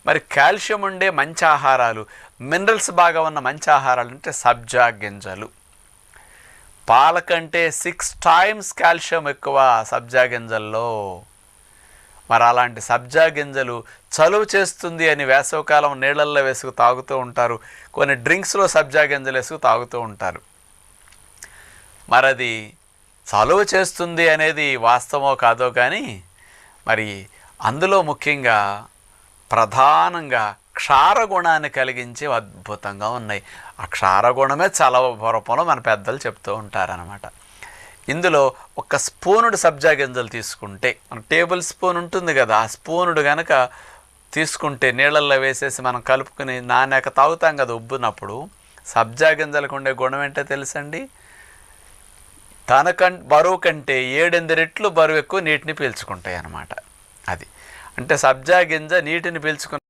మరి కాల్షియం ఉండే మంచి ఆహారాలు, మినరల్స్ బాగా ఉన్న మంచి ఆహారాలు అంటే సబ్జా గింజలు. పాల కంటే 6 times కాల్షియం ఎక్కువ సబ్జా గింజల్లో. మరి అలాంటి సబ్జా గింజలు చలువ చేస్తుంది అని వేసవికాలం నీళ్ళల్లో వేసుకు తాగుతూ ఉంటారు. కొన్ని డ్రింక్స్లో సబ్జా గింజలు వేసుకు తాగుతూ ఉంటారు. మరి అది చలువ చేస్తుంది అనేది వాస్తవమో కాదో కానీ మరి అందులో ముఖ్యంగా ప్రధానంగా క్షారగుణాన్ని కలిగించే అద్భుతంగా ఉన్నాయి. ఆ క్షారగుణమే చలవ రూపంలో మన పెద్దలు చెప్తూ ఉంటారనమాట. ఇందులో ఒక స్పూనుడు సబ్జా గింజలు తీసుకుంటే, మన టేబుల్ స్పూన్ ఉంటుంది కదా, ఆ స్పూనుడు కనుక తీసుకుంటే నీళ్ళల్లో వేసేసి మనం కలుపుకుని నానాక తాగుతాం కదా ఉబ్బునప్పుడు, సబ్జా గింజలకు ఉండే గుణం ఏంటో తెలుసండి? బరువు కంటే 7-8 రెట్లు బరువు ఎక్కువ నీటిని పీల్చుకుంటాయి అన్నమాట. అది అంటే సబ్జా గింజ నీటిని పీల్చుకుని